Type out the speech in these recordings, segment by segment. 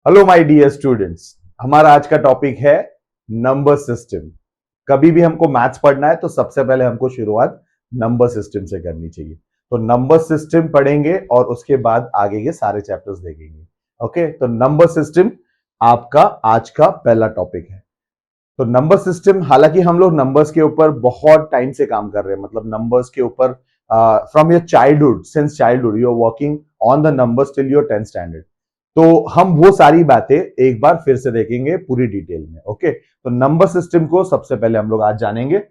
Hello my dear students. हमारा आज का टॉपिक है नंबर सिस्टम। कभी भी हमको मैथ्स पढ़ना है तो सबसे पहले हमको शुरुआत नंबर सिस्टम से करनी चाहिए। तो नंबर सिस्टम पढ़ेंगे और उसके बाद आगे के सारे चैप्टर्स देखेंगे। ओके, तो नंबर सिस्टम आपका आज का पहला टॉपिक है। तो नंबर सिस्टम, हालांकि हम लोग नंबर्स के ऊपर बहुत टाइम से काम कर रहे हैं, मतलब नंबर्स के ऊपर from your childhood, since childhood you are working on the numbers till your 10th standard. तो हम वो सारी बातें एक बार फिर से देखेंगे पूरी डिटेल में। ओके, तो नंबर सिस्टम को सबसे पहले हम लोग आज जानेंगे।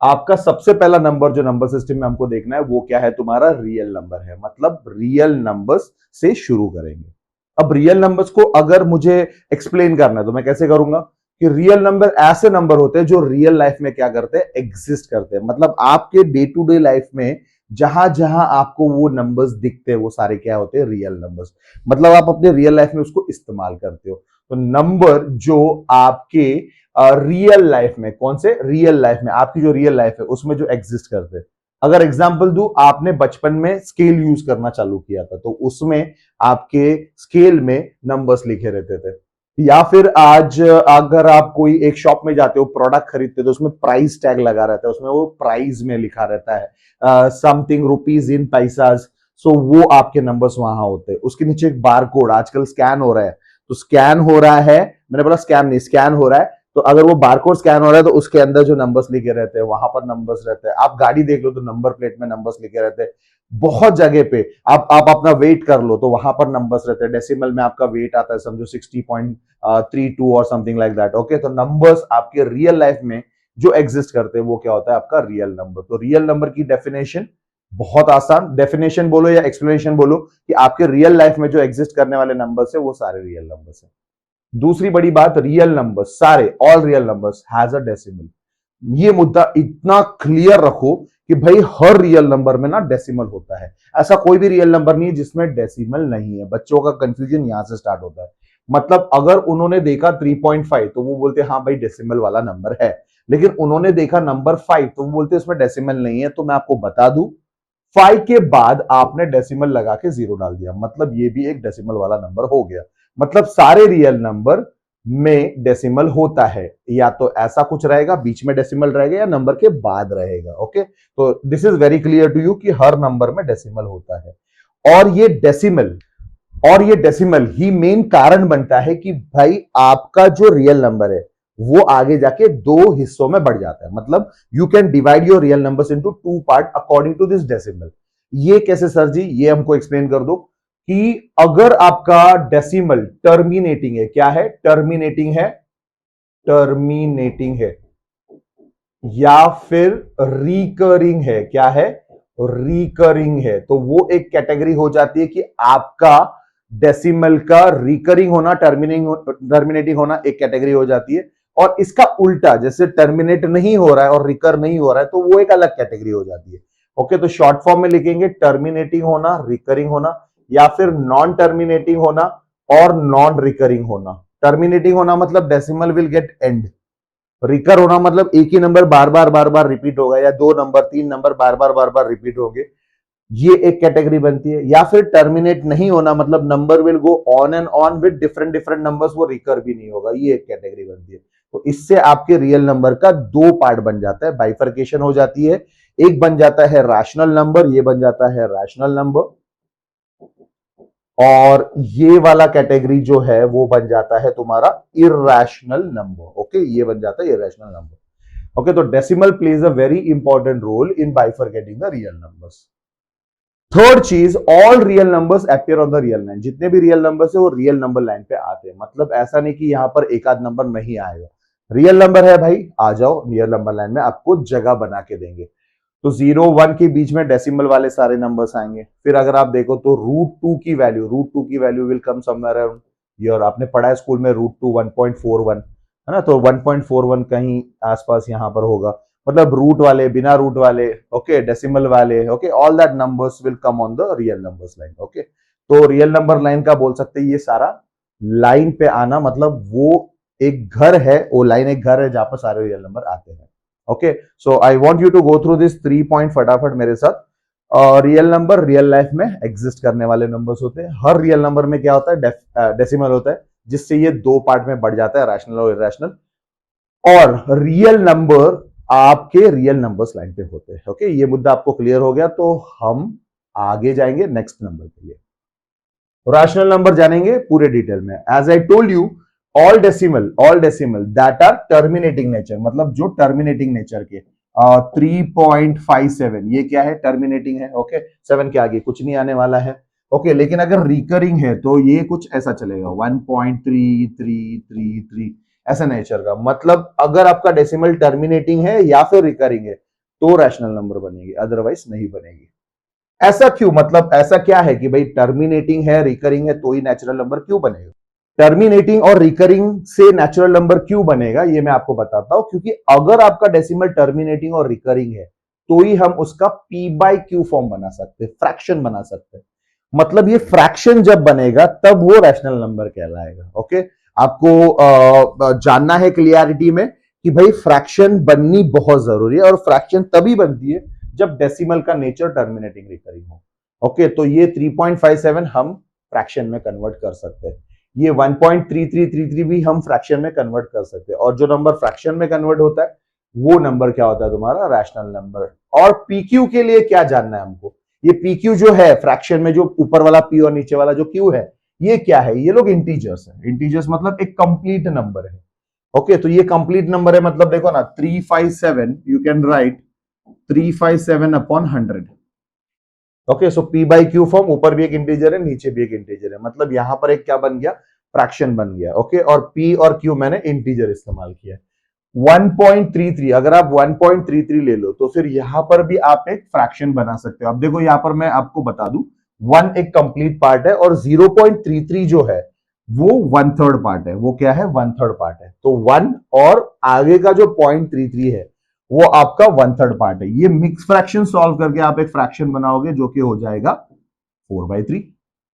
आपका सबसे पहला नंबर जो नंबर सिस्टम में हमको देखना है वो क्या है, तुम्हारा रियल नंबर है। मतलब रियल नंबर्स से शुरू करेंगे। अब रियल नंबर्स को अगर मुझे एक्सप्लेन करना है तो मैं कैसे करूंगा कि रियल नंबर ऐसे नंबर होते हैं जो रियल लाइफ में क्या करते हैं, एग्जिस्ट करते हैं। मतलब आपके डे टू डे लाइफ में जहां जहां आपको वो नंबर्स दिखते हैं वो सारे क्या होते हैं, रियल नंबर्स। मतलब आप अपने रियल लाइफ में उसको इस्तेमाल करते हो। तो नंबर जो आपके रियल लाइफ में, कौन से रियल लाइफ में, आपकी जो रियल लाइफ है उसमें जो एग्जिस्ट करते हैं। अगर एग्जांपल दूं, आपने बचपन में स्केल यूज करना चालू किया था तो उसमें आपके स्केल में नंबर्स लिखे रहते थे। या फिर आज अगर आप कोई एक शॉप में जाते हो, प्रोडक्ट खरीदते हो तो उसमें प्राइस टैग लगा रहता है, उसमें वो प्राइस में लिखा रहता है समथिंग रुपीज इन पैसाज। सो वो आपके नंबर्स वहां होते हैं। उसके नीचे एक बार कोड आजकल स्कैन हो रहा है, तो स्कैन हो रहा है, मैंने बोला स्कैम नहीं, स्कैन हो रहा है। तो अगर वो बारकोड स्कैन हो रहा है तो उसके अंदर जो नंबर्स लिखे रहते हैं वहां पर नंबर्स रहते हैं। आप गाड़ी देख लो तो नंबर प्लेट में नंबर्स लिखे रहते हैं। बहुत जगह पे आप अपना वेट कर लो तो वहां पर नंबर्स रहते हैं। डेसिमल में आपका वेट आता है समझो 60.32 और समथिंग लाइक दैट। ओके, तो नंबर्स आपके रियल लाइफ में जो एग्जिस्ट करते हैं वो क्या होता है, आपका रियल नंबर। तो रियल नंबर की डेफिनेशन बहुत आसान, डेफिनेशन बोलो या एक्सप्लेनेशन बोलो कि आपके रियल लाइफ में जो एग्जिस्ट करने वाले नंबर्स है वो सारे रियल नंबर्स है। दूसरी बड़ी बात, रियल नंबर्स सारे, all real numbers has a decimal. ये मुद्दा इतना क्लियर रखो कि भाई हर रियल नंबर में ना डेसिमल होता है। ऐसा कोई भी रियल नंबर नहीं है जिसमें डेसिमल नहीं है। बच्चों का कंफ्यूजन यहां से स्टार्ट होता है। मतलब अगर उन्होंने देखा 3.5 तो वो बोलते हैं हाँ भाई डेसिमल वाला नंबर है, लेकिन उन्होंने देखा नंबर 5 तो वो बोलते हैं इसमें डेसिमल नहीं है। तो मैं आपको बता दूं, 5 के बाद आपने डेसिमल लगा के जीरो डाल दिया, मतलब ये भी एक डेसिमल वाला नंबर हो गया। मतलब सारे रियल नंबर में डेसिमल होता है, या तो ऐसा कुछ रहेगा बीच में डेसिमल रहेगा या नंबर के बाद रहेगा। ओके, तो this is very clear to you कि हर नंबर में डेसिमल होता है। और ये डेसिमल ही मेन कारण बनता है कि भाई आपका जो रियल नंबर है वो आगे जाके दो हिस्सों में बढ़ जाता है। मतलब you can divide your real numbers into two part according to this decimal. ये कैसे सर जी, ये हमको एक्सप्लेन कर दो कि अगर आपका डेसिमल टर्मिनेटिंग है, क्या है, टर्मिनेटिंग है, टर्मिनेटिंग है, या फिर रिकरिंग है, क्या है, रिकरिंग है, तो वो एक कैटेगरी हो जाती है कि आपका डेसिमल का रिकरिंग होना, टर्मिनेटिंग होना एक कैटेगरी हो जाती है। और इसका उल्टा, जैसे टर्मिनेट नहीं हो रहा है और रिकर नहीं हो रहा है तो वो एक अलग कैटेगरी हो जाती है। ओके, तो शॉर्ट फॉर्म में लिखेंगे टर्मिनेटिंग होना, रिकरिंग होना, या फिर नॉन टर्मिनेटिंग होना और नॉन रिकरिंग होना। टर्मिनेटिंग होना मतलब decimal will get and, recur होना मतलब एक ही नंबर बार बार रिपीट होगा, या दो नंबर तीन नंबर बार बार रिपीट होंगे, ये एक कैटेगरी बनती है। या फिर टर्मिनेट नहीं होना मतलब number will go on and on with different different numbers, वो रिकर भी नहीं होगा, ये एक कैटेगरी बनती है। तो इससे आपके रियल नंबर का दो पार्ट बन जाता है, बाइफर्केशन हो जाती है। एक बन जाता है रैशनल नंबर, ये बन जाता है रैशनल नंबर, और ये वाला कैटेगरी जो है वो बन जाता है तुम्हारा इरैशनल नंबर। ओके, ये बन जाता है इरैशनल नंबर। ओके, तो decimal plays a very important role in bifurcating the real numbers. Third चीज, all real numbers appear on the real line. जितने भी रियल नंबर्स है वो रियल नंबर लाइन पे आते हैं। मतलब ऐसा नहीं कि यहां पर एक आध नंबर नहीं आएगा, रियल नंबर है भाई, आ जाओ रियल नंबर लाइन में, आपको जगह बना के देंगे। तो 0 1 के बीच में डेसिमल वाले सारे नंबर्स आएंगे। फिर अगर आप देखो तो रूट टू की value will come somewhere around year. आपने पढ़ा है स्कूल में रूट टू 1.41 है ना, तो 1.41 कहीं आसपास यहां पर होगा। मतलब रूट वाले, बिना रूट वाले, ओके, डेसिमल वाले, okay, all that numbers will come on the real numbers line. Okay, तो रियल नंबर लाइन का बोल सकते हैं ये सारा लाइन पे आना, मतलब वो एक घर है, वो लाइन एक घर है जहां पर सारे रियल नंबर आते हैं। Okay, so I want you to go through this 3 point फटाफट मेरे साथ। रियल नंबर रियल लाइफ में एग्जिस्ट करने वाले नंबर्स होते हैं। हर रियल नंबर में क्या होता है, डेसिमल होता है। जिससे ये दो पार्ट में बढ़ जाता है, रैशनल और इरेशनल। और रियल नंबर आपके रियल नंबर्स लाइन पे होते हैं। ओके, ये मुद्दा आपको क्लियर हो गया, तो हम आगे जाएंगे नेक्स्ट नंबर के लिए। रैशनल नंबर जानेंगे पूरे डिटेल में। As I told you, all decimal that are terminating nature, मतलब जो टर्मिनेटिंग नेचर के 3.57 ये क्या है, टर्मिनेटिंग है। ओके, 7 के आगे कुछ नहीं आने वाला है। ओके, लेकिन अगर रिकरिंग है तो ये कुछ ऐसा चलेगा 1.3333 ऐसा नेचर का। मतलब अगर आपका डेसिमल टर्मिनेटिंग है या फिर रिकरिंग है तो रैशनल नंबर बनेगी, अदरवाइज नहीं बनेगी। ऐसा क्यों, मतलब ऐसा क्या है कि भाई टर्मिनेटिंग है, रिकरिंग है तो ही नेचुरल नंबर क्यों बनेगा? टर्मिनेटिंग और रिकरिंग से नेचुरल नंबर क्यों बनेगा ये मैं आपको बताता हूं। क्योंकि अगर आपका डेसिमल टर्मिनेटिंग और रिकरिंग है तो ही हम उसका p बाई क्यू फॉर्म बना सकते हैं, फ्रैक्शन बना सकते हैं। मतलब ये फ्रैक्शन जब बनेगा तब वो रैशनल नंबर कहलाएगा। ओके, आपको जानना है क्लियरिटी में कि भाई फ्रैक्शन बननी बहुत जरूरी है, और फ्रैक्शन तभी बनती है जब डेसिमल का नेचर टर्मिनेटिंग रिकरिंग हो। ओके, तो ये 3.57 हम फ्रैक्शन में कन्वर्ट कर सकते हैं, ये 1.3333 भी हम फ्रैक्शन में कन्वर्ट कर सकते हैं। और जो नंबर फ्रैक्शन में कन्वर्ट होता है वो नंबर क्या होता है, तुम्हारा रैशनल नंबर। और पीक्यू के लिए क्या जानना है हमको, ये पीक्यू जो है फ्रैक्शन में, जो ऊपर वाला पी और नीचे वाला जो क्यू है, ये क्या है, ये लोग इंटीजर्स है। इंटीजर्स मतलब एक कंप्लीट नंबर है। ओके, तो ये कंप्लीट नंबर है, मतलब देखो ना 357 you can write 357 upon 100। Okay, so P by Q form, ऊपर भी एक इंटीजर है नीचे भी एक इंटीजर है, मतलब यहां पर एक क्या बन गया, फ्रैक्शन बन गया। ओके, और पी और क्यू मैंने इंटीजर इस्तेमाल किया। 1.33, अगर आप 1.33 ले लो तो फिर यहां पर भी आप एक फ्रैक्शन बना सकते हो। अब देखो यहां पर मैं आपको बता दूं, 1 एक कंप्लीट पार्ट है और 0.33 जो है वो 1/3 पार्ट है। वो क्या है, 1/3 पार्ट है। तो 1 और आगे का जो 0.33 है वो आपका 1/3 पार्ट है। ये मिक्स फ्रैक्शन सॉल्व करके आप एक फ्रैक्शन बनाओगे जो कि हो जाएगा 4/3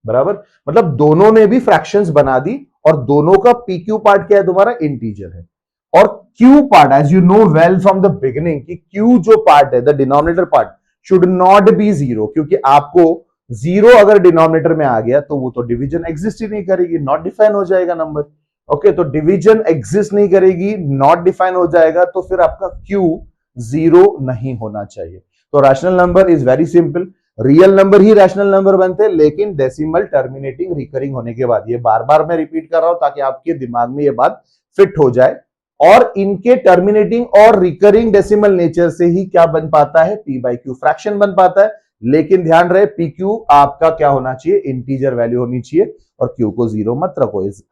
बराबर। मतलब दोनों ने भी फ्रैक्शंस बना दी और दोनों का पीक्यू पार्ट क्या है, तुम्हारा इंटीजर है। और Q part, as you know well from the beginning, कि क्यू जो पार्ट है, the denominator part should not be zero, क्योंकि आपको जीरो अगर डिनोमिनेटर में आ गया तो वो तो डिवीजन एग्जिस्ट ही नहीं करेगी, नॉट डिफाइन हो जाएगा नंबर। ओके, तो डिवीजन एग्जिस्ट नहीं करेगी, नॉट डिफाइन हो जाएगा, तो फिर आपका क्यू जीरो नहीं होना चाहिए। तो rational number is very simple, real number he rational number बनते हैं, लेकिन डेसिमल टर्मिनेटिंग रिकरिंग होने के बाद। ये बार बार मैं रिपीट कर रहा हूं ताकि आपके दिमाग में ये बात फिट हो जाए। और इनके टर्मिनेटिंग और रिकरिंग डेसिमल नेचर से ही क्या बन पाता है, पी बाई क्यू फ्रैक्शन बन पाता है। लेकिन ध्यान रहे, पी क्यू आपका क्या होना चाहिए, इंटीजर वैल्यू होनी चाहिए, और क्यू को जीरो मत रखो। Is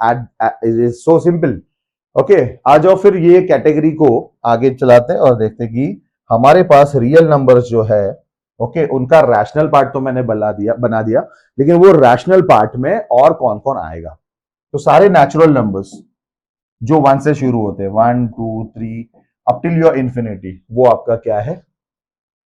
so simple. ओके, आ जाओ फिर ये कैटेगरी को आगे चलाते हैं और देखते हैं कि हमारे पास रियल नंबर्स जो है, ओके, उनका रैशनल पार्ट तो मैंने बना दिया, लेकिन वो रैशनल पार्ट में और कौन कौन आएगा। तो सारे नेचुरल नंबर्स जो 1 से शुरू होते हैं, 1 2 3 अप टिल योर इंफिनिटी, वो आपका क्या है,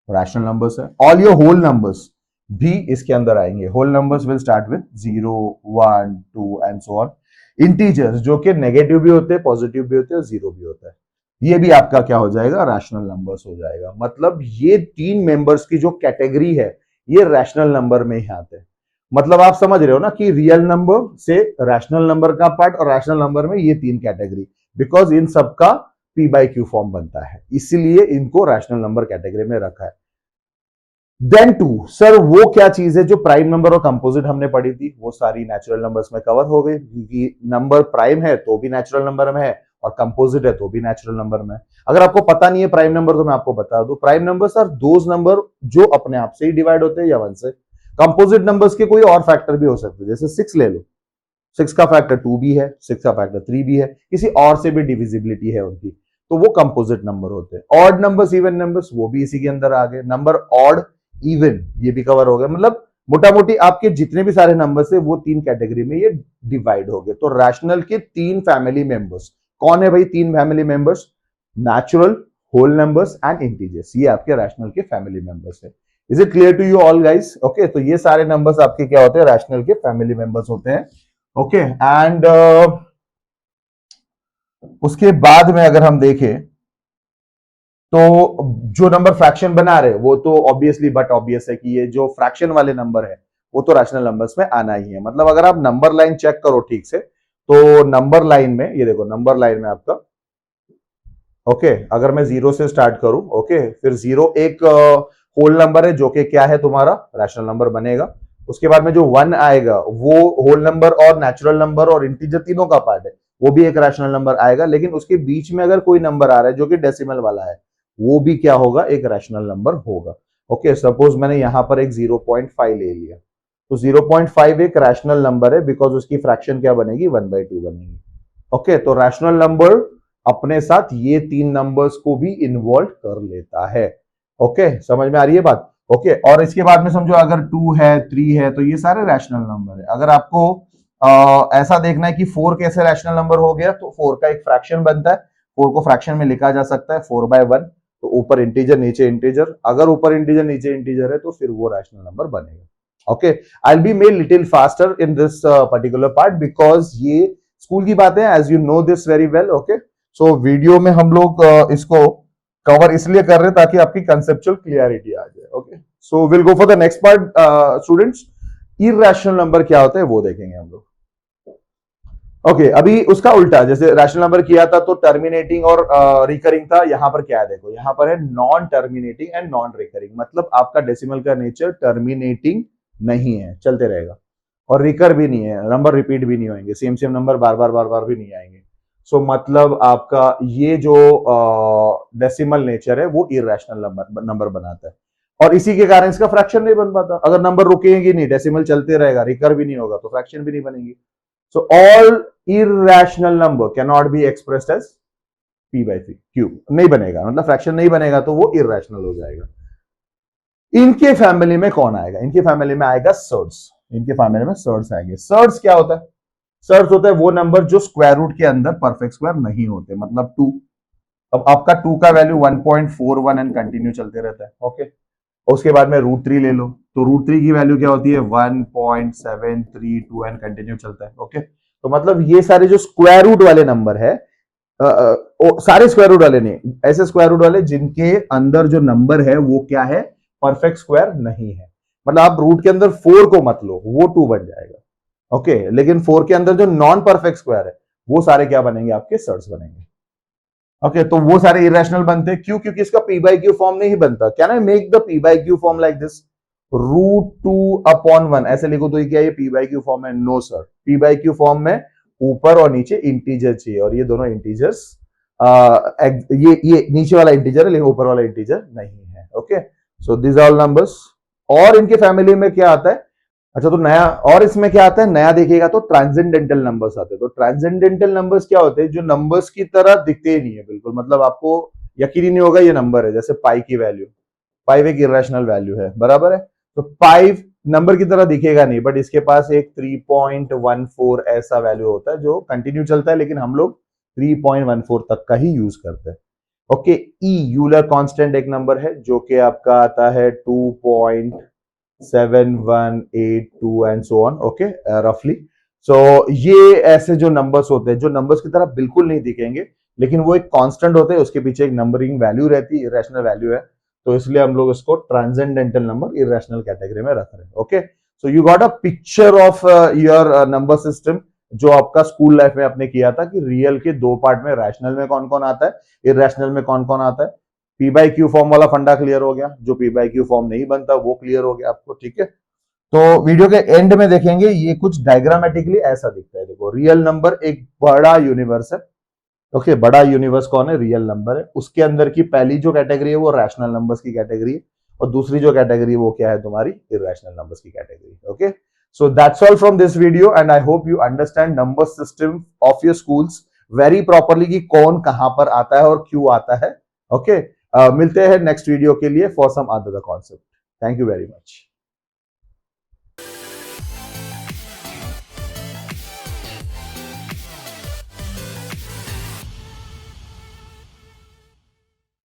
रैशनल नंबर्स है। ऑल योर होल नंबर्स भी इसके अंदर आएंगे। Whole numbers will start with 0 1 2 and so on. Integers जो कि नेगेटिव भी होते हैं, पॉजिटिव भी होते हैं और जीरो भी होता है, ये भी आपका क्या हो जाएगा, रैशनल नंबर्स हो जाएगा। मतलब ये तीन मेंबर्स की जो कैटेगरी है ये रैशनल नंबर में ही आते हैं। मतलब आप समझ रहे हो ना कि रियल नंबर से रैशनल नंबर का पार्ट और रैशनल नंबर में ये तीन कैटेगरी, बिकॉज इन सबका पी बाई क्यू फॉर्म बनता है, इसीलिए इनको रैशनल नंबर कैटेगरी में रखा है। देन टू, सर वो क्या चीज है जो प्राइम नंबर और कंपोजिट हमने पढ़ी थी, वो सारी नेचुरल नंबर्स में कवर हो गई, क्योंकि नंबर प्राइम है तो भी नेचुरल नंबर में है और कंपोजिट है तो भी नेचुरल नंबर में। अगर आपको पता नहीं है प्राइम नंबर तो मैं आपको बता दूं, prime numbers are those number जो अपने आप से ही डिवाइड होते हैं या 1 से। कंपोजिट नंबर्स के कोई और फैक्टर भी हो सकते हैं, जैसे 6 ले लो, 6 का फैक्टर 2 भी है, 6 का फैक्टर 3 भी है, किसी और से भी डिविजिबिलिटी है उनकी, तो वो कंपोजिट नंबर होते हैं। ऑड नंबर्स, इवन नंबर्स, वो भी इसी के अंदर आ गए। नंबर ऑड इवन ये भी कवर हो गया। मतलब मोटा मोटी आपके जितने भी सारे नंबर्स है वो तीन कैटेगरी में ये डिवाइड हो गए। तो रैशनल के तीन फैमिली मेंबर्स कौन है भाई, तीन family members, natural, whole numbers and integers, ये आपके रैशनल के फैमिली मेंबर्स है। Is it clear to you all guys? Okay, तो ये सारे नंबर्स आपके क्या होते हैं, रैशनल के फैमिली मेंबर्स होते हैं। ओके, एंड उसके बाद में अगर हम देखें तो जो नंबर फ्रैक्शन बना रहे वो तो ऑब्वियसली बट ऑब्वियस है कि ये जो फ्रैक्शन वाले नंबर है वो तो रैशनल नंबर्स में आना ही है। मतलब अगर आप नंबर लाइन चेक करो ठीक से तो नंबर लाइन में ये देखो, नंबर लाइन में आपका ओके, अगर मैं 0 से स्टार्ट करूं ओके, फिर 0 एक होल नंबर है जो कि क्या है तुम्हारा रैशनल नंबर बनेगा। उसके बाद में जो 1 आएगा वो होल नंबर और नेचुरल नंबर और इंटीजर तीनों का पार्ट है, वो भी एक रैशनल नंबर आएगा। लेकिन उसके बीच में अगर कोई नंबर आ रहा है जो कि डेसिमल वाला है, वो भी क्या होगा, एक रैशनल नंबर होगा। ओके, सपोज मैंने यहां पर एक 0.5 ले लिया, तो 0.5 एक रैशनल नंबर है बिकॉज उसकी फ्रैक्शन क्या बनेगी, 1/2 बनेगी। ओके, तो रैशनल नंबर अपने साथ ये तीन नंबर्स को भी इन्वॉल्व कर लेता है। ओके, समझ में आ रही है बात। ओके, और इसके बाद में समझो अगर 2 है, 3 है, तो ये सारे रैशनल नंबर है। अगर आपको ऐसा देखना है कि 4 कैसे रैशनल नंबर हो गया, तो 4 का एक फ्रैक्शन बनता है, 4 को फ्रैक्शन में लिखा जा सकता है 4/1। तो ऊपर इंटीजर नीचे इंटीजर, अगर ऊपर इंटीजर नीचे इंटीजर है तो फिर वो रैशनल नंबर बनेगा। Okay, I will be made little faster in this particular part because ये स्कूल की बातें हैं, as you know this very well. Okay, so video में हम लोग इसको कवर इसलिए कर रहे हैं ताकि आपकी कंसेप्चुअल क्लियरिटी आ जाए। Okay, so will go for the next part students. Irrational number क्या होता है वो देखेंगे हम लोग। ओके, अभी उसका उल्टा, जैसे रैशनल नंबर किया था तो टर्मिनेटिंग और रिकरिंग था, यहां पर क्या है देखो, यहां पर है non terminating and non recurring. मतलब आपका डेसिमल का नेचर टर्मिनेटिंग नहीं है, चलते रहेगा, और रिकर भी नहीं है, नंबर रिपीट भी नहीं होंगे, सेम सेम नंबर बार बार बार बार भी नहीं आएंगे। सो मतलब आपका ये जो डेसिमल नेचर है वो इरैशनल नंबर बनाता है, और इसी के कारण इसका फ्रैक्शन नहीं बन पाता। अगर नंबर रुकेगी नहीं, डेसिमल चलते रहेगा, रिकर भी नहीं होगा, तो फ्रैक्शन भी नहीं बनेगी। So all irrational number cannot be expressed as p/q, नहीं बनेगा, मतलब फ्रैक्शन नहीं बनेगा तो वो इरैशनल हो जाएगा। इनके फैमिली में कौन आएगा, इनके फैमिली में आएगा सर्ड्स। इनके फैमिली में सर्ड्स आएंगे। सर्ड्स क्या होता है, सर्ड्स होता है वो नंबर जो स्क्वायर रूट के अंदर परफेक्ट स्क्वायर नहीं होते, मतलब 2। अब आपका 2 का वैल्यू 1.41 एंड कंटिन्यू चलते रहता है। ओके, उसके बाद में √3 ले लो, तो √3 की वैल्यू क्या होती है, 1.732 एंड कंटिन्यू चलता है। ओके, तो मतलब ये सारे जो स्क्वायर रूट वाले नंबर है, सारे स्क्वायर रूट वाले नहीं, ऐसे स्क्वायर रूट वाले जिनके अंदर जो नंबर है वो क्या है, परफेक्ट स्क्वायर नहीं है। मतलब आप रूट के अंदर 4 को मत लो, वो 2 बन जाएगा। ओके, लेकिन 4 के अंदर जो नॉन परफेक्ट स्क्वायर है वो सारे क्या बनेंगे, आपके सर्ड्स बनेंगे। ओके, तो वो सारे इरेशनल बनते हैं, क्यों, क्योंकि इसका p/q फॉर्म नहीं बनता। Can I make the p/q form like this, √2/1 ऐसे लिखो तो ये क्या है, p/q फॉर्म है? नो सर, p/q फॉर्म में ऊपर और नीचे इंटीजर चाहिए, और ये दोनों इंटीजर्स, ये नीचे वाला इंटीजर है लेकिन ऊपर वाला इंटीजर नहीं है। Okay, so this are all numbers. और इनके फैमिली में क्या आता है, अच्छा तो नया, और इसमें क्या आता है नया देखिएगा तो ट्रांसेंडेंटल नंबर्स आते हैं। तो ट्रांसेंडेंटल नंबर्स क्या होते हैं, जो नंबर्स की तरह दिखते ही नहीं है बिल्कुल, मतलब आपको यकीन ही नहीं होगा ये नंबर है। जैसे पाई की वैल्यू, पाई एक इरेशनल वैल्यू है, बराबर है, तो पाई नंबर की तरह दिखेगा नहीं, बट इसके पास एक 3.14 ऐसा वैल्यू होता है जो कंटिन्यू चलता है, लेकिन हम लोग 3.14 तक का ही यूज करते हैं। ओके, ई यूलर कांस्टेंट एक नंबर है जो कि आपका आता है 2.7182 एंड सो ऑन। ओके, रफली। सो ये ऐसे जो नंबर्स होते हैं, जो नंबर्स की तरह बिल्कुल नहीं दिखेंगे, लेकिन वो एक कांस्टेंट होते हैं, उसके पीछे एक नंबरिंग वैल्यू रहती है, इरेशनल वैल्यू है, तो इसलिए हम लोग इसको ट्रांसेंडेंटल नंबर इरेशनल कैटेगरी में रख रहे हैं। Okay, so you got a picture of your number system, जो आपका स्कूल लाइफ में आपने किया था कि रियल के दो पार्ट में, रैशनल में कौन कौन आता है, इरेशनल में कौन कौन आता है। p/q फॉर्म वाला फंडा क्लियर हो गया, जो p/q फॉर्म नहीं बनता वो क्लियर हो गया आपको। ठीक है, तो वीडियो के एंड में देखेंगे ये कुछ डायग्रामेटिकली ऐसा दिखता है। देखो, रियल नंबर एक बड़ा यूनिवर्स है। ओके, बड़ा यूनिवर्स कौन है, रियल नंबर है। उसके अंदर की पहली जो कैटेगरी है वो रैशनल नंबर्स की कैटेगरी है, और दूसरी जो कैटेगरी है वो क्या है, तुम्हारी इरेशनल नंबर्स की category. Okay, so that's all from this video, and I hope you understand number system of your schools very properly, कि कौन कहां पर आता है और क्यों आता है। ओके, मिलते हैं नेक्स्ट वीडियो के लिए for some other concept. Thank you very much.